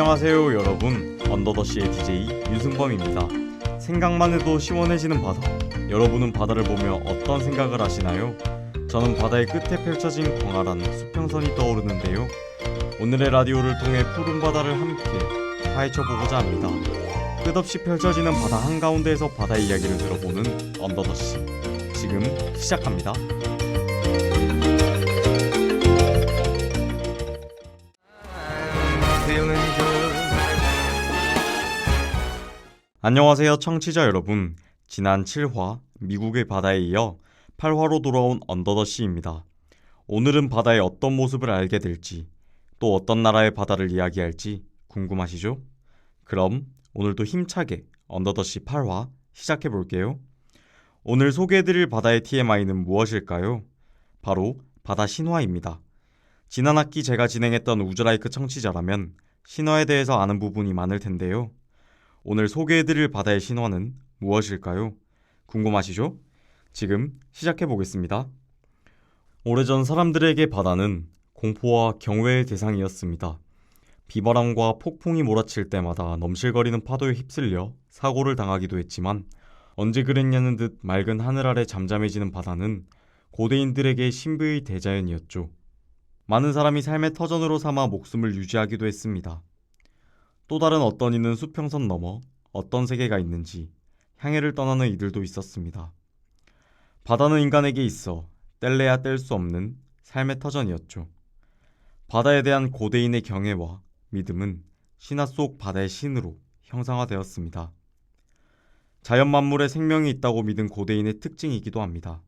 안녕하세요 여러분, 언더더시의 DJ 윤승범입니다. 생각만 해도 시원해지는 바다, 여러분은 바다를 보며 어떤 생각을 하시나요? 저는 바다의 끝에 펼쳐진 광활한 수평선이 떠오르는데요. 오늘의 라디오를 통해 푸른 바다를 함께 파헤쳐보고자 합니다. 끝없이 펼쳐지는 바다 한가운데에서 바다 이야기를 들어보는 언더더시, 지금 시작합니다. 안녕하세요 청취자 여러분, 지난 7화 미국의 바다에 이어 8화로 돌아온 언더더시입니다. 오늘은 바다의 어떤 모습을 알게 될지, 또 어떤 나라의 바다를 이야기할지 궁금하시죠? 그럼 오늘도 힘차게 언더더시 8화 시작해볼게요. 오늘 소개해드릴 바다의 TMI는 무엇일까요? 바로 바다 신화입니다. 지난 학기 제가 진행했던 우즈라이크 청취자라면 신화에 대해서 아는 부분이 많을 텐데요. 오늘 소개해드릴 바다의 신화는 무엇일까요? 궁금하시죠? 지금 시작해보겠습니다. 오래전 사람들에게 바다는 공포와 경외의 대상이었습니다. 비바람과 폭풍이 몰아칠 때마다 넘실거리는 파도에 휩쓸려 사고를 당하기도 했지만, 언제 그랬냐는 듯 맑은 하늘 아래 잠잠해지는 바다는 고대인들에게 신비의 대자연이었죠. 많은 사람이 삶의 터전으로 삼아 목숨을 유지하기도 했습니다. 또 다른 어떤 이는 수평선 너머 어떤 세계가 있는지 향해를 떠나는 이들도 있었습니다. 바다는 인간에게 있어 뗄래야 뗄 수 없는 삶의 터전이었죠. 바다에 대한 고대인의 경애와 믿음은 신화 속 바다의 신으로 형상화되었습니다. 자연 만물에 생명이 있다고 믿은 고대인의 특징이기도 합니다.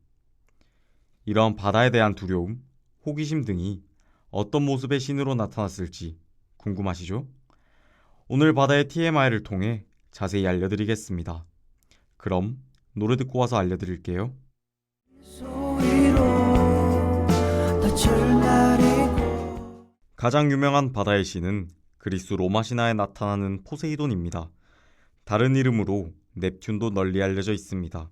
이러한 바다에 대한 두려움, 호기심 등이 어떤 모습의 신으로 나타났을지 궁금하시죠? 오늘 바다의 TMI를 통해 자세히 알려드리겠습니다. 그럼 노래 듣고 와서 알려드릴게요. 가장 유명한 바다의 신은 그리스 로마 신화에 나타나는 포세이돈입니다. 다른 이름으로 넵튠도 널리 알려져 있습니다.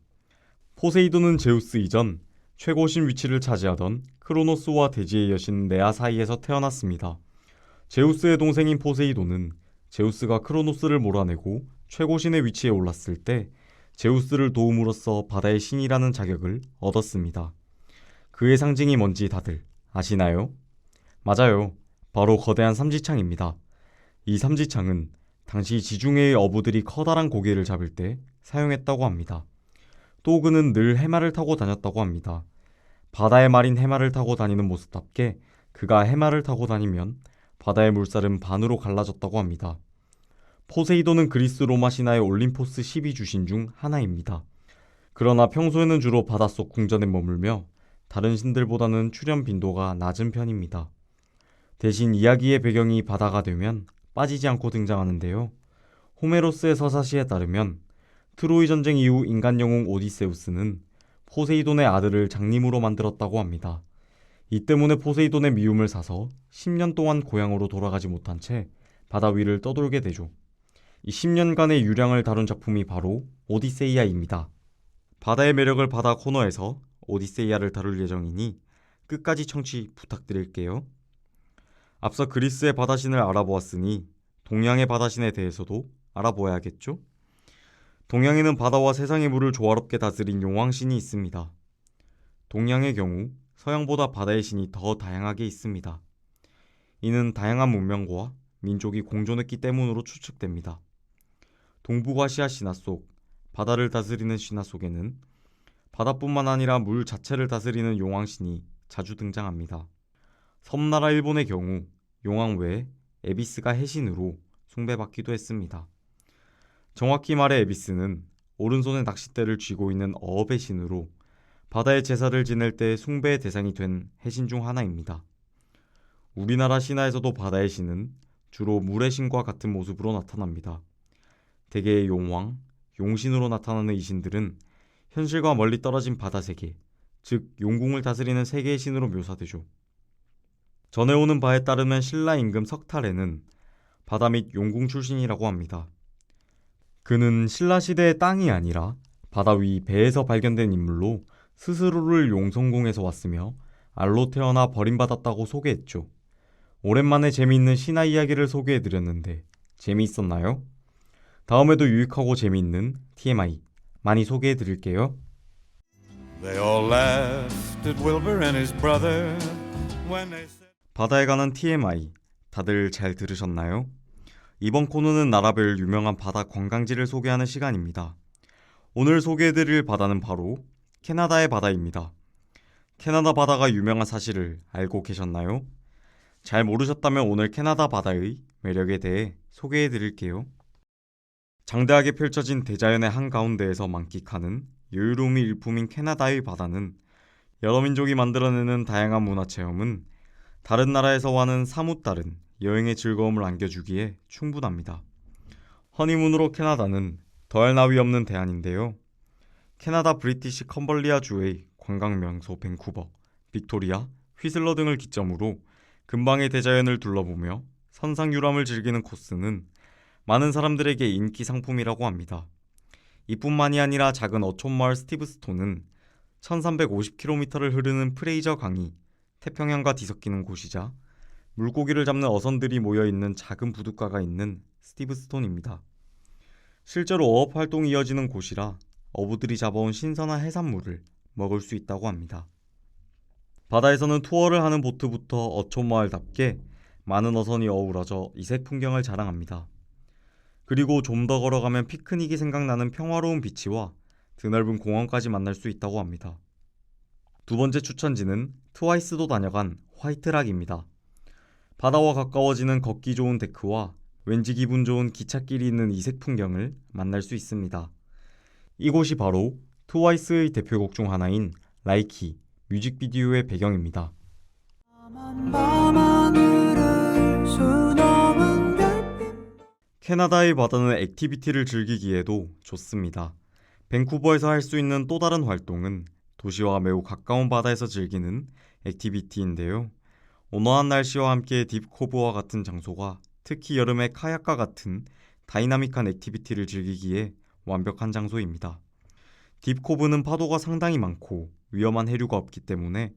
포세이돈은 제우스 이전 최고신 위치를 차지하던 크로노스와 대지의 여신 레아 사이에서 태어났습니다. 제우스의 동생인 포세이돈은 제우스가 크로노스를 몰아내고 최고신의 위치에 올랐을 때 제우스를 도움으로써 바다의 신이라는 자격을 얻었습니다. 그의 상징이 뭔지 다들 아시나요? 맞아요. 바로 거대한 삼지창입니다. 이 삼지창은 당시 지중해의 어부들이 커다란 고기를 잡을 때 사용했다고 합니다. 또 그는 늘 해마를 타고 다녔다고 합니다. 바다의 말인 해마를 타고 다니는 모습답게 그가 해마를 타고 다니면 바다의 물살은 반으로 갈라졌다고 합니다. 포세이돈은 그리스 로마 신화의 올림포스 12주신 중 하나입니다. 그러나 평소에는 주로 바닷속 궁전에 머물며 다른 신들보다는 출현 빈도가 낮은 편입니다. 대신 이야기의 배경이 바다가 되면 빠지지 않고 등장하는데요. 호메로스의 서사시에 따르면 트로이 전쟁 이후 인간 영웅 오디세우스는 포세이돈의 아들을 장님으로 만들었다고 합니다. 이 때문에 포세이돈의 미움을 사서 10년 동안 고향으로 돌아가지 못한 채 바다 위를 떠돌게 되죠. 이 10년간의 유량을 다룬 작품이 바로 오디세이아입니다. 바다의 매력을 바다 코너에서 오디세이아를 다룰 예정이니 끝까지 청취 부탁드릴게요. 앞서 그리스의 바다신을 알아보았으니 동양의 바다신에 대해서도 알아보아야겠죠? 동양에는 바다와 세상의 물을 조화롭게 다스린 용왕신이 있습니다. 동양의 경우 서양보다 바다의 신이 더 다양하게 있습니다. 이는 다양한 문명과 민족이 공존했기 때문으로 추측됩니다. 동북아시아 신화 속 바다를 다스리는 신화 속에는 바다뿐만 아니라 물 자체를 다스리는 용왕신이 자주 등장합니다. 섬나라 일본의 경우 용왕 외에 에비스가 해신으로 숭배받기도 했습니다. 정확히 말해 에비스는 오른손에 낚싯대를 쥐고 있는 어업의 신으로 바다의 제사를 지낼 때 숭배의 대상이 된 해신 중 하나입니다. 우리나라 신화에서도 바다의 신은 주로 물의 신과 같은 모습으로 나타납니다. 대개의 용왕, 용신으로 나타나는 이 신들은 현실과 멀리 떨어진 바다 세계, 즉 용궁을 다스리는 세계의 신으로 묘사되죠. 전해오는 바에 따르면 신라 임금 석탈에는 바다 및 용궁 출신이라고 합니다. 그는 신라 시대의 땅이 아니라 바다 위 배에서 발견된 인물로 스스로를 용성궁에서 왔으며 알로 태어나 버림받았다고 소개했죠. 오랜만에 재미있는 신화 이야기를 소개해드렸는데 재미있었나요? 다음에도 유익하고 재미있는 TMI 많이 소개해 드릴게요. They all laughed at Wilbur and his brother when they said 바다에 관한 TMI 다들 잘 들으셨나요? 이번 코너는 나라별 유명한 바다 관광지를 소개하는 시간입니다. 오늘 소개해드릴 바다는 바로 캐나다의 바다입니다. 캐나다 바다가 유명한 사실을 알고 계셨나요? 잘 모르셨다면 오늘 캐나다 바다의 매력에 대해 소개해드릴게요. 장대하게 펼쳐진 대자연의 한가운데에서 만끽하는 여유로움이 일품인 캐나다의 바다는 여러 민족이 만들어내는 다양한 문화체험은 다른 나라에서와는 사뭇 다른 여행의 즐거움을 안겨주기에 충분합니다. 허니문으로 캐나다는 더할 나위 없는 대안인데요. 캐나다 브리티시 컴벌리아 주의 관광명소 밴쿠버, 빅토리아, 휘슬러 등을 기점으로 근방의 대자연을 둘러보며 선상유람을 즐기는 코스는 많은 사람들에게 인기 상품이라고 합니다. 이뿐만이 아니라 작은 어촌마을 스티브스톤은 1350km를 흐르는 프레이저 강이 태평양과 뒤섞이는 곳이자 물고기를 잡는 어선들이 모여있는 작은 부둣가가 있는 스티브스톤입니다. 실제로 어업 활동이 이어지는 곳이라 어부들이 잡아온 신선한 해산물을 먹을 수 있다고 합니다. 바다에서는 투어를 하는 보트부터 어촌마을답게 많은 어선이 어우러져 이색 풍경을 자랑합니다. 그리고 좀 더 걸어가면 피크닉이 생각나는 평화로운 비치와 드넓은 공원까지 만날 수 있다고 합니다. 두 번째 추천지는 트와이스도 다녀간 화이트락입니다. 바다와 가까워지는 걷기 좋은 데크와 왠지 기분 좋은 기찻길이 있는 이색 풍경을 만날 수 있습니다. 이곳이 바로 트와이스의 대표곡 중 하나인 라이키 뮤직비디오의 배경입니다. 캐나다의 바다는 액티비티를 즐기기에도 좋습니다. 밴쿠버에서 할 수 있는 또 다른 활동은 도시와 매우 가까운 바다에서 즐기는 액티비티인데요. 온화한 날씨와 함께 딥코브와 같은 장소가 특히 여름에 카약과 같은 다이나믹한 액티비티를 즐기기에 완벽한 장소입니다. 딥코브는 파도가 상당히 많고 위험한 해류가 없기 때문에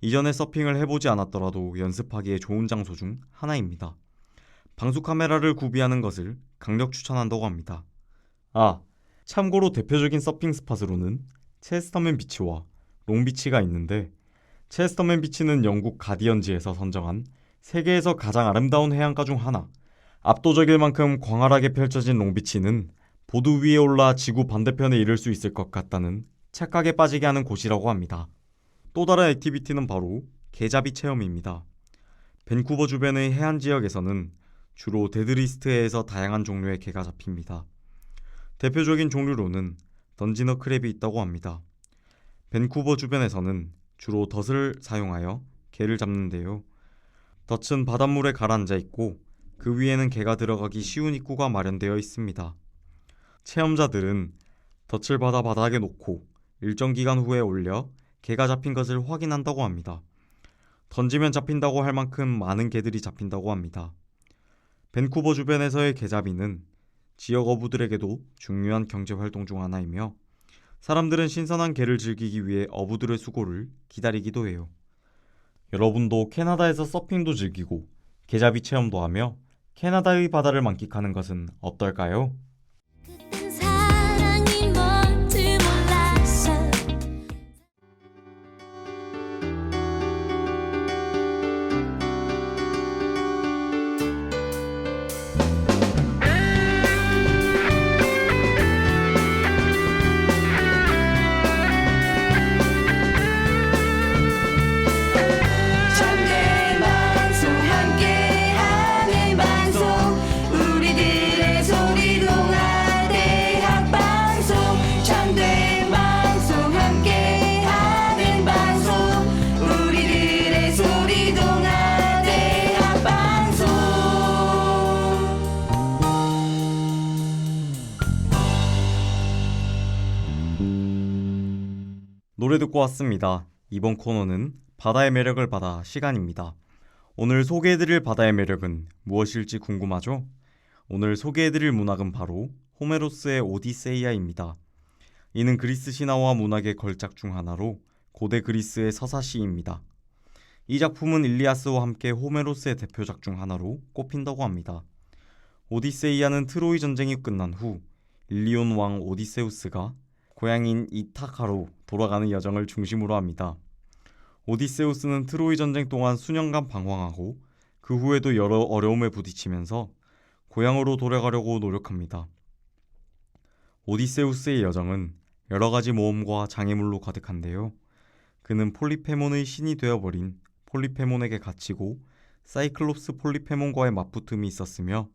이전에 서핑을 해보지 않았더라도 연습하기에 좋은 장소 중 하나입니다. 방수 카메라를 구비하는 것을 강력 추천한다고 합니다. 참고로 대표적인 서핑 스팟으로는 체스터맨 비치와 롱비치가 있는데 체스터맨 비치는 영국 가디언지에서 선정한 세계에서 가장 아름다운 해안가 중 하나, 압도적일 만큼 광활하게 펼쳐진 롱비치는 보드 위에 올라 지구 반대편에 이를 수 있을 것 같다는 착각에 빠지게 하는 곳이라고 합니다. 또 다른 액티비티는 바로 개잡이 체험입니다. 밴쿠버 주변의 해안 지역에서는 주로 데드리스트해에서 다양한 종류의 개가 잡힙니다. 대표적인 종류로는 던지너 크랩이 있다고 합니다. 밴쿠버 주변에서는 주로 덫을 사용하여 개를 잡는데요. 덫은 바닷물에 가라앉아 있고 그 위에는 개가 들어가기 쉬운 입구가 마련되어 있습니다. 체험자들은 덫을 받아 바닥에 놓고 일정 기간 후에 올려 개가 잡힌 것을 확인한다고 합니다. 던지면 잡힌다고 할 만큼 많은 개들이 잡힌다고 합니다. 밴쿠버 주변에서의 개잡이는 지역 어부들에게도 중요한 경제활동 중 하나이며 사람들은 신선한 개를 즐기기 위해 어부들의 수고를 기다리기도 해요. 여러분도 캐나다에서 서핑도 즐기고 개잡이 체험도 하며 캐나다의 바다를 만끽하는 것은 어떨까요? 노래 듣고 왔습니다. 이번 코너는 바다의 매력을 받아 시간입니다. 오늘 소개해드릴 바다의 매력은 무엇일지 궁금하죠? 오늘 소개해드릴 문학은 바로 호메로스의 오디세이아입니다. 이는 그리스 신화와 문학의 걸작 중 하나로 고대 그리스의 서사시입니다. 이 작품은 일리아스와 함께 호메로스의 대표작 중 하나로 꼽힌다고 합니다. 오디세이아는 트로이 전쟁이 끝난 후 일리온 왕 오디세우스가 고향인 이타카로 돌아가는 여정을 중심으로 합니다. 오디세우스는 트로이 전쟁 동안 수년간 방황하고 그 후에도 여러 어려움에 부딪히면서 고향으로 돌아가려고 노력합니다. 오디세우스의 여정은 여러 가지 모험과 장애물로 가득한데요. 그는 폴리페몬의 신이 되어버린 폴리페몬에게 갇히고 사이클롭스 폴리페몬과의 맞붙음이 있었으며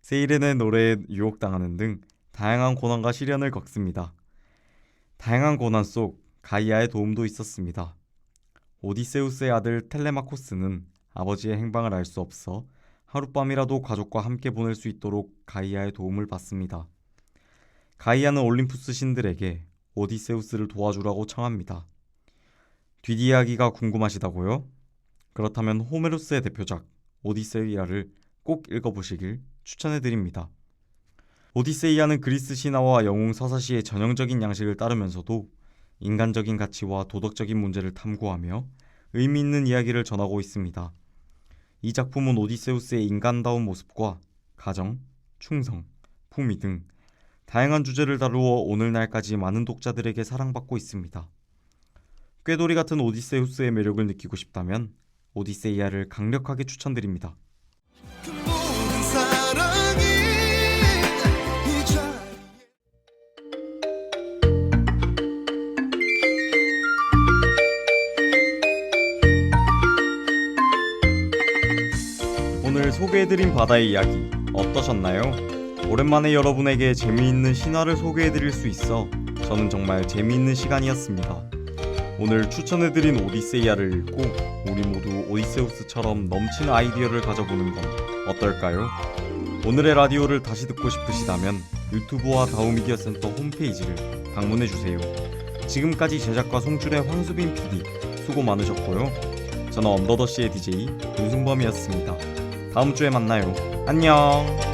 세이렌의 노래에 유혹당하는 등 다양한 고난과 시련을 겪습니다. 다양한 고난 속 가이아의 도움도 있었습니다. 오디세우스의 아들 텔레마코스는 아버지의 행방을 알 수 없어 하룻밤이라도 가족과 함께 보낼 수 있도록 가이아의 도움을 받습니다. 가이아는 올림푸스 신들에게 오디세우스를 도와주라고 청합니다. 뒷이야기가 궁금하시다고요? 그렇다면 호메로스의 대표작 오디세이아를 꼭 읽어보시길 추천해드립니다. 오디세이아는 그리스 신화와 영웅 서사시의 전형적인 양식을 따르면서도 인간적인 가치와 도덕적인 문제를 탐구하며 의미 있는 이야기를 전하고 있습니다. 이 작품은 오디세우스의 인간다운 모습과 가정, 충성, 품위 등 다양한 주제를 다루어 오늘날까지 많은 독자들에게 사랑받고 있습니다. 꾀돌이 같은 오디세우스의 매력을 느끼고 싶다면 오디세이아를 강력하게 추천드립니다. 그 모든 사랑이 이제 오늘 소개해드린 바다의 이야기 어떠셨나요? 오랜만에 여러분에게 재미있는 신화를 소개해드릴 수 있어 저는 정말 재미있는 시간이었습니다. 오늘 추천해드린 오디세이아를 읽고 우리 모두 오디세우스처럼 넘치는 아이디어를 가져보는 건 어떨까요? 오늘의 라디오를 다시 듣고 싶으시다면 유튜브와 다우미디어 센터 홈페이지를 방문해주세요. 지금까지 제작과 송출의 황수빈 PD 수고 많으셨고요. 저는 언더더시의 DJ 윤승범이었습니다. 다음 주에 만나요. 안녕.